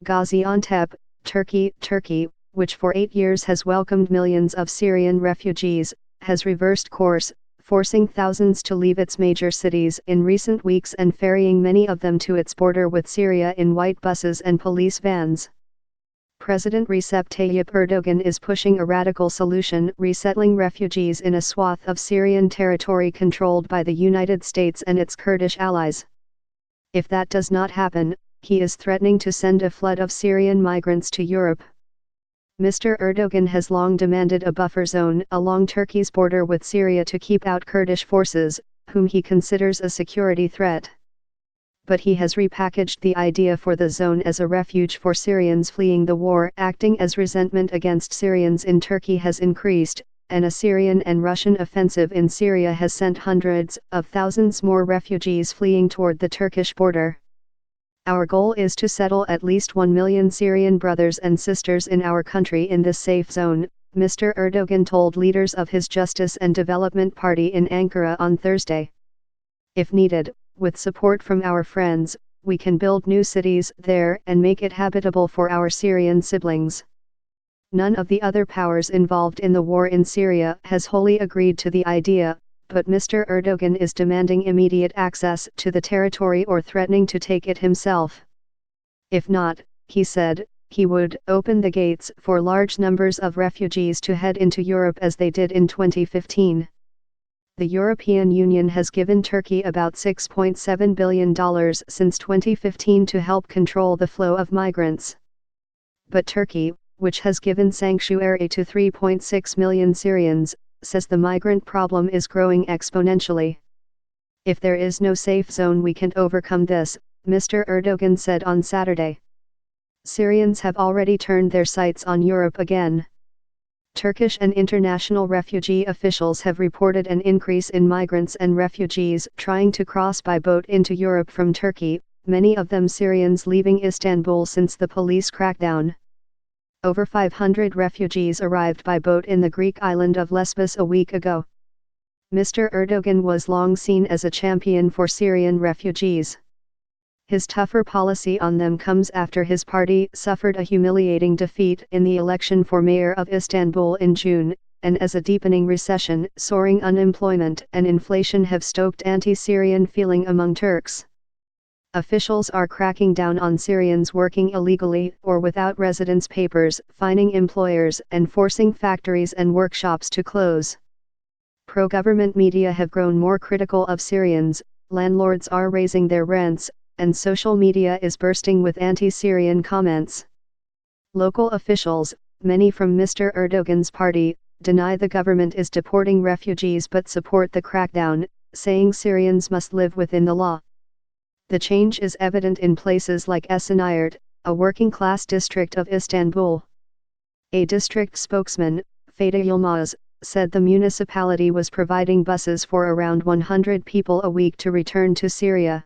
Gaziantep, Turkey, which for 8 years has welcomed millions of Syrian refugees, has reversed course, forcing thousands to leave its major cities in recent weeks and ferrying many of them to its border with Syria in white buses and police vans. President Recep Tayyip Erdogan is pushing a radical solution, resettling refugees in a swath of Syrian territory controlled by the United States and its Kurdish allies. If that does not happen, he is threatening to send a flood of Syrian migrants to Europe. Mr. Erdogan has long demanded a buffer zone along Turkey's border with Syria to keep out Kurdish forces, whom he considers a security threat. But he has repackaged the idea for the zone as a refuge for Syrians fleeing the war, acting as resentment against Syrians in Turkey has increased, and a Syrian and Russian offensive in Syria has sent hundreds of thousands more refugees fleeing toward the Turkish border. Our goal is to settle at least 1 million Syrian brothers and sisters in our country in this safe zone, Mr. Erdogan told leaders of his Justice and Development Party in Ankara on Thursday. If needed, with support from our friends, we can build new cities there and make it habitable for our Syrian siblings. None of the other powers involved in the war in Syria has wholly agreed to the idea, but Mr. Erdogan is demanding immediate access to the territory or threatening to take it himself. If not, he said, he would open the gates for large numbers of refugees to head into Europe as they did in 2015. The European Union has given Turkey about $6.7 billion since 2015 to help control the flow of migrants. But Turkey, which has given sanctuary to 3.6 million Syrians, says the migrant problem is growing exponentially. If there is no safe zone, we can't overcome this, Mr. Erdogan said on Saturday. Syrians have already turned their sights on Europe again. Turkish and international refugee officials have reported an increase in migrants and refugees trying to cross by boat into Europe from Turkey, many of them Syrians leaving Istanbul since the police crackdown. Over 500 refugees arrived by boat in the Greek island of Lesbos a week ago. Mr. Erdogan was long seen as a champion for Syrian refugees. His tougher policy on them comes after his party suffered a humiliating defeat in the election for mayor of Istanbul in June, and as a deepening recession, soaring unemployment and inflation have stoked anti-Syrian feeling among Turks. Officials are cracking down on Syrians working illegally or without residence papers, fining employers and forcing factories and workshops to close. Pro-government media have grown more critical of Syrians, landlords are raising their rents, and social media is bursting with anti-Syrian comments. Local officials, many from Mr. Erdogan's party, deny the government is deporting refugees but support the crackdown, saying Syrians must live within the law. The change is evident in places like Esenyurt, a working-class district of Istanbul. A district spokesman, Fatih Yilmaz, said the municipality was providing buses for around 100 people a week to return to Syria.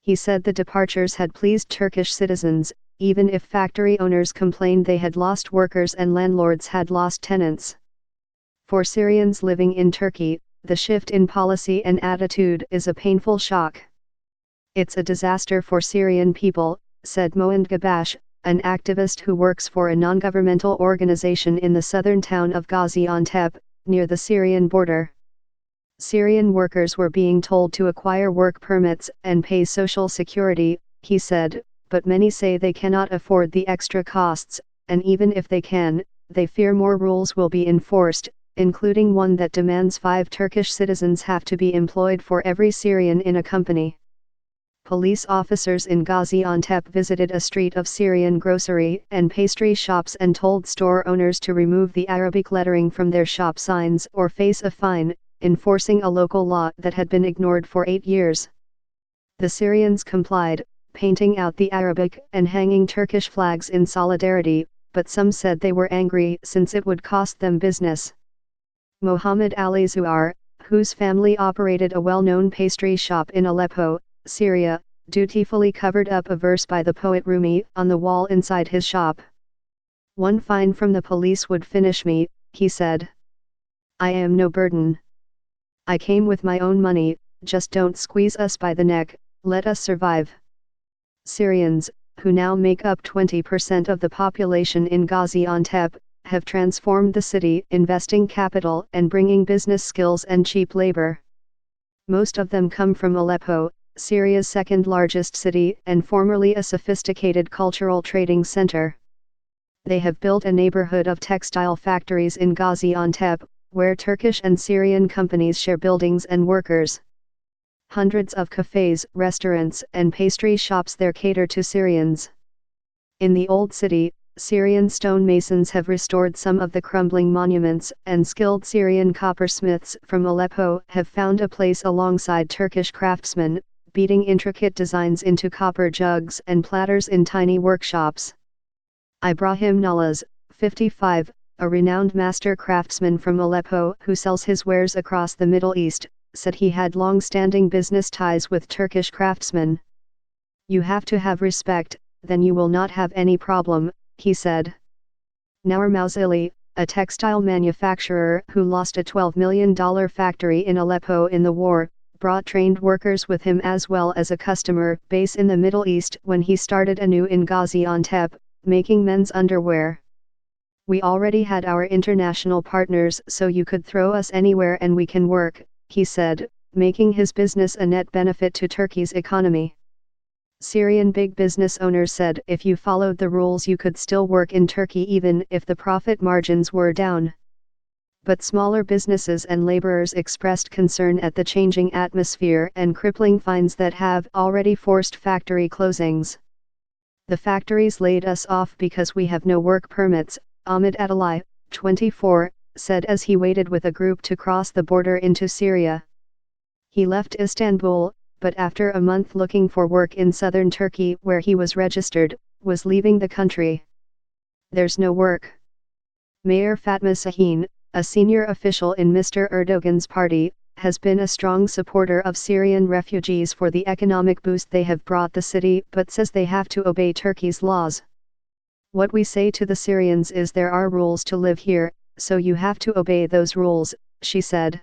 He said the departures had pleased Turkish citizens, even if factory owners complained they had lost workers and landlords had lost tenants. For Syrians living in Turkey, the shift in policy and attitude is a painful shock. It's a disaster for Syrian people, said Moand Gabash, an activist who works for a non-governmental organization in the southern town of Gaziantep, near the Syrian border. Syrian workers were being told to acquire work permits and pay social security, he said, but many say they cannot afford the extra costs, and even if they can, they fear more rules will be enforced, including one that demands 5 Turkish citizens have to be employed for every Syrian in a company. Police officers in Gaziantep visited a street of Syrian grocery and pastry shops and told store owners to remove the Arabic lettering from their shop signs or face a fine, enforcing a local law that had been ignored for 8 years. The Syrians complied, painting out the Arabic and hanging Turkish flags in solidarity, but some said they were angry since it would cost them business. Mohammed Ali Zouar, whose family operated a well-known pastry shop in Aleppo, Syria, dutifully covered up a verse by the poet Rumi on the wall inside his shop. "One fine from the police would finish me," he said. "I am no burden. I came with my own money, just don't squeeze us by the neck, let us survive." Syrians, who now make up 20% of the population in Gaziantep, have transformed the city, investing capital and bringing business skills and cheap labor. Most of them come from Aleppo, Syria's second-largest city and formerly a sophisticated cultural trading center. They have built a neighborhood of textile factories in Gaziantep, where Turkish and Syrian companies share buildings and workers. Hundreds of cafes, restaurants, and pastry shops there cater to Syrians. In the old city, Syrian stonemasons have restored some of the crumbling monuments, and skilled Syrian coppersmiths from Aleppo have found a place alongside Turkish craftsmen, beating intricate designs into copper jugs and platters in tiny workshops. Ibrahim Nalaz, 55, a renowned master craftsman from Aleppo who sells his wares across the Middle East, said he had long-standing business ties with Turkish craftsmen. "You have to have respect, then you will not have any problem," he said. Nour Mousili, a textile manufacturer who lost a $12 million factory in Aleppo in the war, brought trained workers with him as well as a customer base in the Middle East when he started anew in Gaziantep, making men's underwear. "We already had our international partners, so you could throw us anywhere and we can work," he said, making his business a net benefit to Turkey's economy. Syrian big business owners said if you followed the rules you could still work in Turkey even if the profit margins were down. But smaller businesses and laborers expressed concern at the changing atmosphere and crippling fines that have already forced factory closings. "The factories laid us off because we have no work permits," Ahmed Adalai, 24, said as he waited with a group to cross the border into Syria. He left Istanbul, but after a month looking for work in southern Turkey where he was registered, was leaving the country. "There's no work." Mayor Fatma Sahin, a senior official in Mr. Erdogan's party, has been a strong supporter of Syrian refugees for the economic boost they have brought the city but says they have to obey Turkey's laws. "What we say to the Syrians is there are rules to live here, so you have to obey those rules," she said.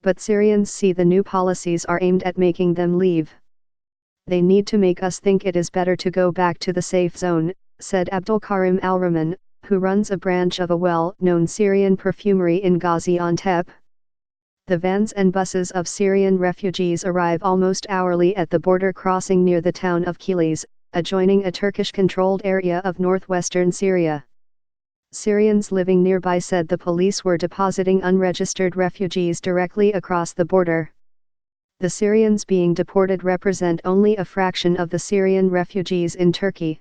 But Syrians see the new policies are aimed at making them leave. "They need to make us think it is better to go back to the safe zone," said Abdulkarim Al-Rahman, who runs a branch of a well-known Syrian perfumery in Gaziantep. The vans and buses of Syrian refugees arrive almost hourly at the border crossing near the town of Kilis, adjoining a Turkish-controlled area of northwestern Syria. Syrians living nearby said the police were depositing unregistered refugees directly across the border. The Syrians being deported represent only a fraction of the Syrian refugees in Turkey.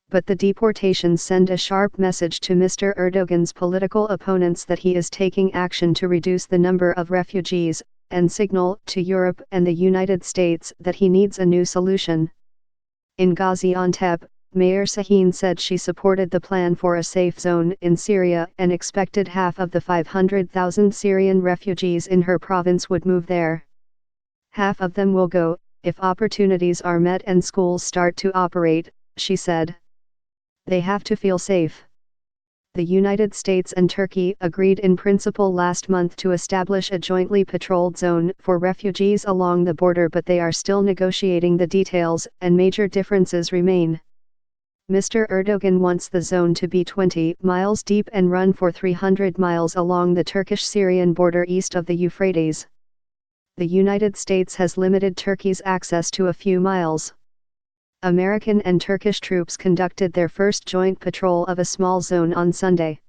But the deportations send a sharp message to Mr. Erdogan's political opponents that he is taking action to reduce the number of refugees, and signal to Europe and the United States that he needs a new solution. In Gaziantep, Mayor Sahin said she supported the plan for a safe zone in Syria and expected half of the 500,000 Syrian refugees in her province would move there. "Half of them will go, if opportunities are met and schools start to operate," she said. "They have to feel safe." The United States and Turkey agreed in principle last month to establish a jointly patrolled zone for refugees along the border, but they are still negotiating the details and major differences remain. Mr. Erdogan wants the zone to be 20 miles deep and run for 300 miles along the Turkish-Syrian border east of the Euphrates. The United States has limited Turkey's access to a few miles. American and Turkish troops conducted their first joint patrol of a small zone on Sunday.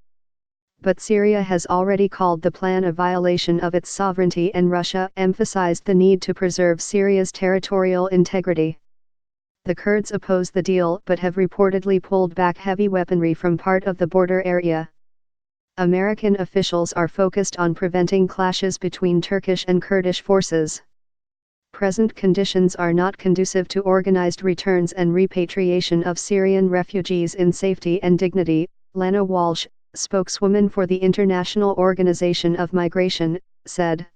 But Syria has already called the plan a violation of its sovereignty, and Russia emphasized the need to preserve Syria's territorial integrity. The Kurds oppose the deal but have reportedly pulled back heavy weaponry from part of the border area. American officials are focused on preventing clashes between Turkish and Kurdish forces. Present conditions are not conducive to organized returns and repatriation of Syrian refugees in safety and dignity, Lana Walsh, spokeswoman for the International Organization of Migration, said.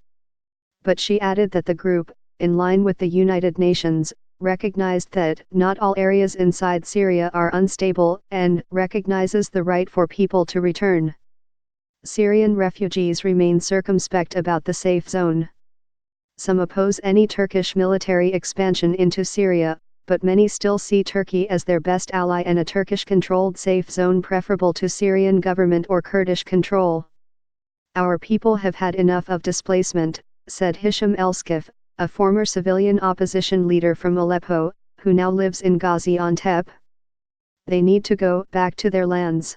But she added that the group, in line with the United Nations, recognized that not all areas inside Syria are unstable and recognizes the right for people to return. Syrian refugees remain circumspect about the safe zone. Some oppose any Turkish military expansion into Syria, but many still see Turkey as their best ally and a Turkish-controlled safe zone preferable to Syrian government or Kurdish control. "Our people have had enough of displacement," said Hisham Elskif, a former civilian opposition leader from Aleppo, who now lives in Gaziantep. "They need to go back to their lands."